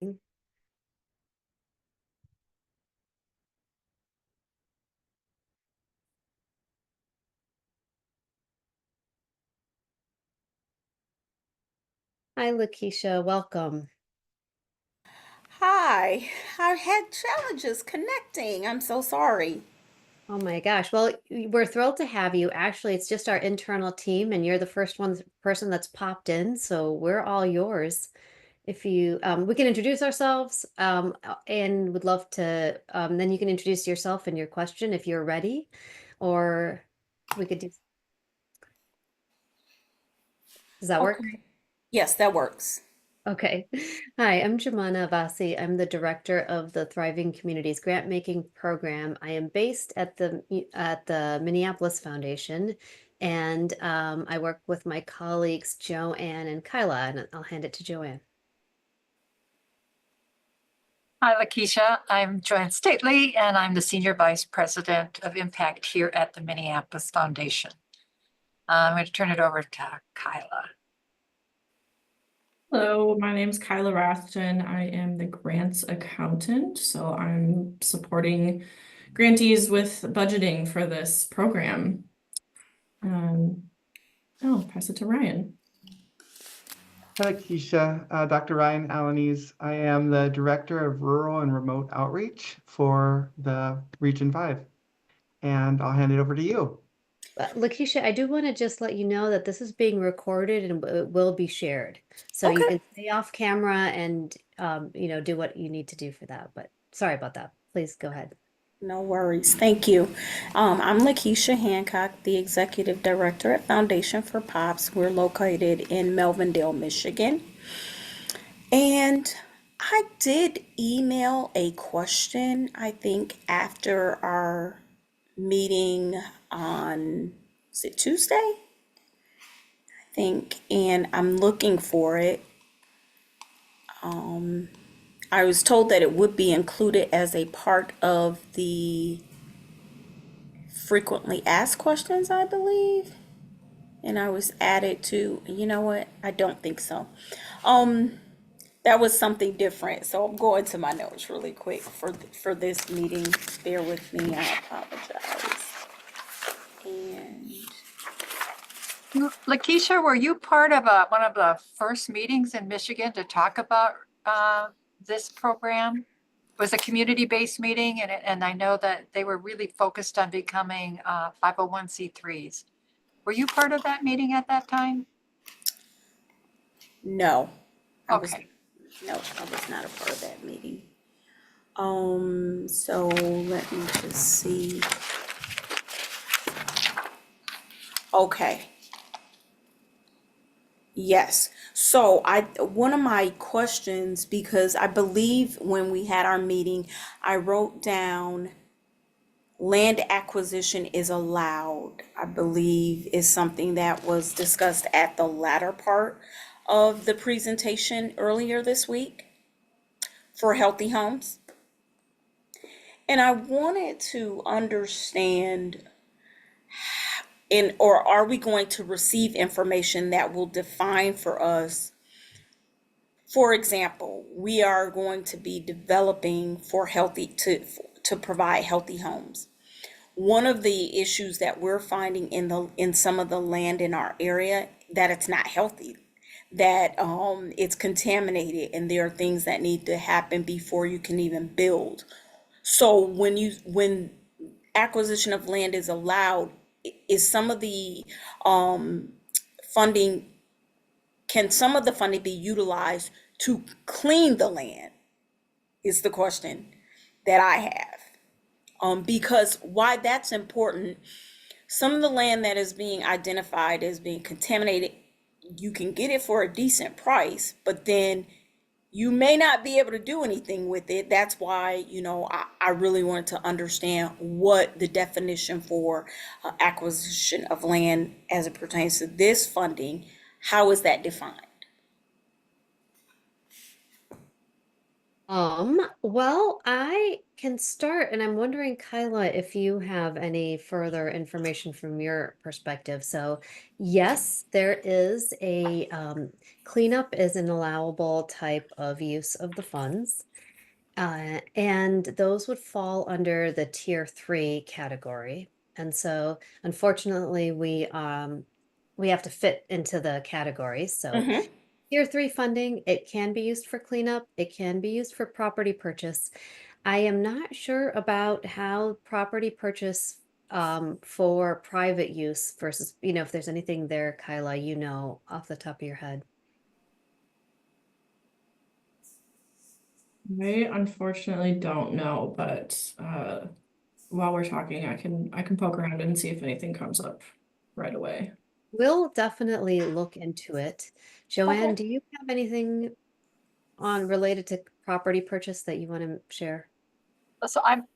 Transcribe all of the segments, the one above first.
Hi, Lakeisha. Welcome. Hi, I had challenges connecting. I'm so sorry. Oh my gosh. Well, we're thrilled to have you. Actually, it's just our internal team, and you're the first person that's popped in, so we're all yours. If you, we can introduce ourselves, and would love to. Then you can introduce yourself and your question if you're ready, or we could do. Does that work? Okay. Yes, that works. Okay. Hi, I'm Jumana Vasi. I'm the director of the Thriving Communities Grant Making Program. I am based at the Minneapolis Foundation, and I work with my colleagues Joanne and Kyla, and I'll hand it to Joanne. Hi, Lakeisha. I'm Joanne Stately, and I'm the Senior Vice President of Impact here at the Minneapolis Foundation. I'm going to turn it over to Kyla. Hello, my name is Kyla Rathton. I am the grants accountant, so I'm supporting grantees with budgeting for this program. I'll pass it to Ryan. Hi, Keisha. Dr. Ryan Alanis. I am the Director of Rural and Remote Outreach for the Region 5. And I'll hand it over to you. Lakeisha, I do want to just let you know that this is being recorded and it will be shared. So you Okay. can stay off camera and do what you need to do for that. But sorry about that. Please go ahead. No worries. Thank you. I'm Lakeisha Hancock, the Executive Director at Foundation for Pops. We're located in Melvindale, Michigan. And I did email a question, I think, after our meeting on, was it Tuesday? I think, and I'm looking for it. I was told that it would be included as a part of the frequently asked questions, I believe. And I was added to, you know what? I don't think so. Um, that was something different. So I'm going to my notes really quick for this meeting. Bear with me. I apologize. And Lakeisha, were you part of one of the first meetings in Michigan to talk about this program? It was a community-based meeting, and I know that they were really focused on becoming 501c3s. Were you part of that meeting at that time? no, I was Okay. no, I was not a part of that meeting. So let me just see. Okay. Yes. So one of my questions, because I believe when we had our meeting, I wrote down land acquisition is allowed, I believe is something that was discussed at the latter part of the presentation earlier this week for healthy homes. And I wanted to understand, or are we going to receive information that will define for us? For example, we are going to be developing for to provide healthy homes. One of the issues that we're finding in some of the land in our area, that it's not healthy, that it's contaminated, and there are things that need to happen before you can even build. So when acquisition of land is allowed, is some of the funding can some of the funding be utilized to clean the land is the question that I have. Because why that's important, some of the land that is being identified as being contaminated, you can get it for a decent price, but then you may not be able to do anything with it. That's why, I really wanted to understand what the definition for acquisition of land as it pertains to this funding, how is that defined? Well, I can start, and I'm wondering, Kyla, if you have any further information from your perspective. So, yes, there is a cleanup is an allowable type of use of the funds. And those would fall under the tier 3 category. And so unfortunately we have to fit into the categories. So Mm-hmm. tier 3 funding, it can be used for cleanup, it can be used for property purchase. I am not sure about how property purchase for private use versus, if there's anything there, Kyla, off the top of your head. I unfortunately don't know, but while we're talking, I can poke around and see if anything comes up right away. We'll definitely look into it. Joanne, Okay. do you have anything on related to property purchase that you want to share? So I'm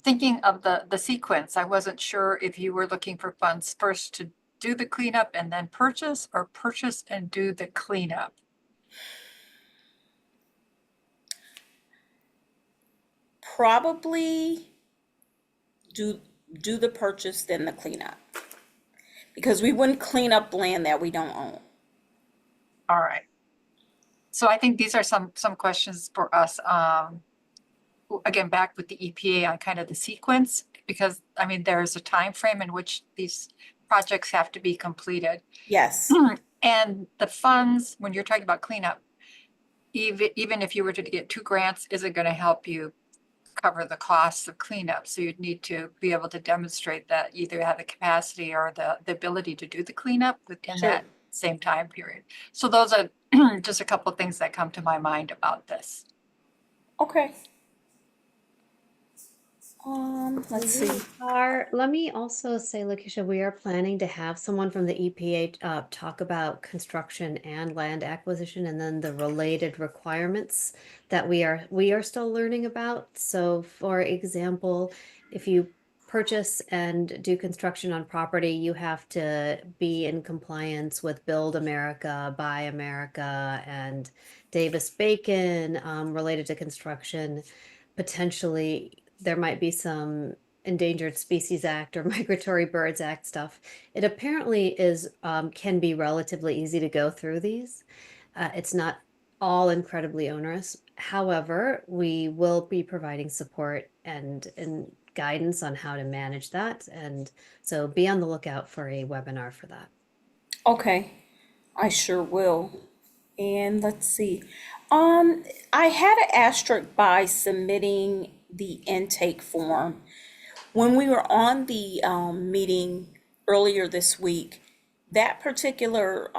thinking of the sequence. I wasn't sure if you were looking for funds first to do the cleanup and then purchase, or purchase and do the cleanup. Probably do the purchase, then the cleanup. Because we wouldn't clean up land that we don't own. All right. So I think these are some questions for us. Again, back with the EPA on kind of the sequence, because I mean, there's a time frame in which these projects have to be completed. Yes. And the funds, when you're talking about cleanup, even if you were to get 2 grants, isn't going to help you cover the costs of cleanup. So you'd need to be able to demonstrate that you either have the capacity or the ability to do the cleanup within Sure. that same time period. So those are just a couple of things that come to my mind about this. Okay. Let's see. Let me also say, Lakeisha, we are planning to have someone from the EPA talk about construction and land acquisition and then the related requirements that we are still learning about. So for example, if you purchase and do construction on property, you have to be in compliance with Build America, Buy America, and Davis-Bacon related to construction. Potentially, there might be some Endangered Species Act or Migratory Birds Act stuff. It apparently can be relatively easy to go through these. It's not all incredibly onerous. However, we will be providing support and guidance on how to manage that. And so be on the lookout for a webinar for that. Okay. I sure will. And let's see. I had an asterisk by submitting the intake form. When we were on the meeting earlier this week, that particular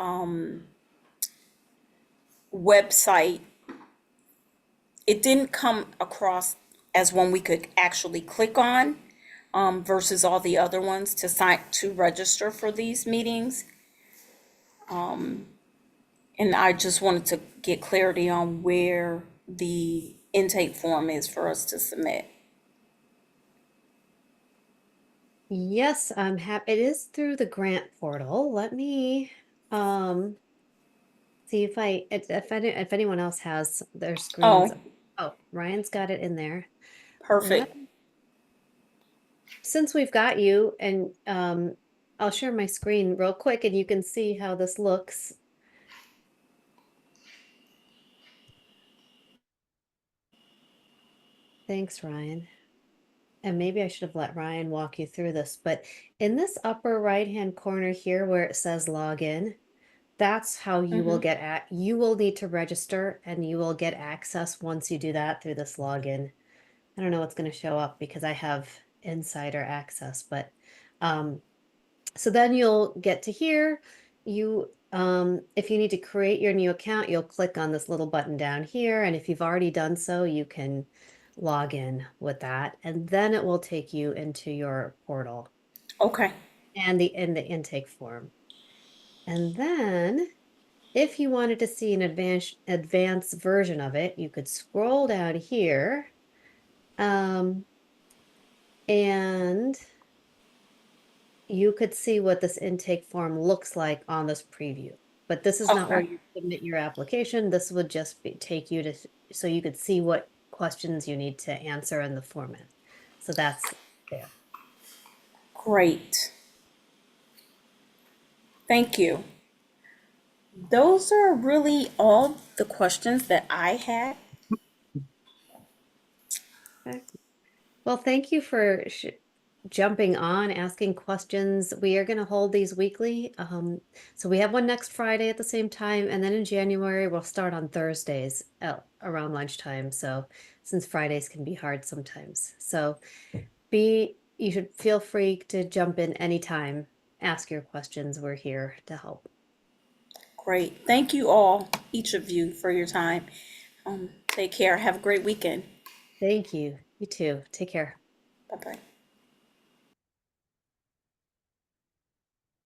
website, it didn't come across as one we could actually click on versus all the other ones to register for these meetings. And I just wanted to get clarity on where the intake form is for us to submit. Yes, I'm happy. It is through the grant portal. Let me see if anyone else has their screens. Oh, Oh, Ryan's got it in there. perfect. Since we've got you, and I'll share my screen real quick and you can see how this looks. Thanks, Ryan. And maybe I should have let Ryan walk you through this, but in this upper right-hand corner here where it says login, that's how you will you will need to register and you will get access once you do that through this login. I don't know what's going to show up because I have insider access, but so then you'll get to here. If you need to create your new account, you'll click on this little button down here, and if you've already done so, you can log in with that, and then it will take you into your portal Okay. and in the intake form. And then if you wanted to see an advanced version of it, you could scroll down here. And you could see what this intake form looks like on this preview. But this is not where Okay. you submit your application. This would just take you to so you could see what questions you need to answer in the format. So that's there. Great. Thank you. Those are really all the questions that I had. Okay. Well, thank you for jumping on, asking questions. We are going to hold these weekly. So we have one next Friday at the same time, and then in January we'll start on Thursdays around lunchtime. So since Fridays can be hard sometimes, so you should feel free to jump in anytime. Ask your questions. We're here to help. Great. Thank you all, each of you, for your time. Take care. Have a great weekend. Thank you. You too. Take care. Bye-bye.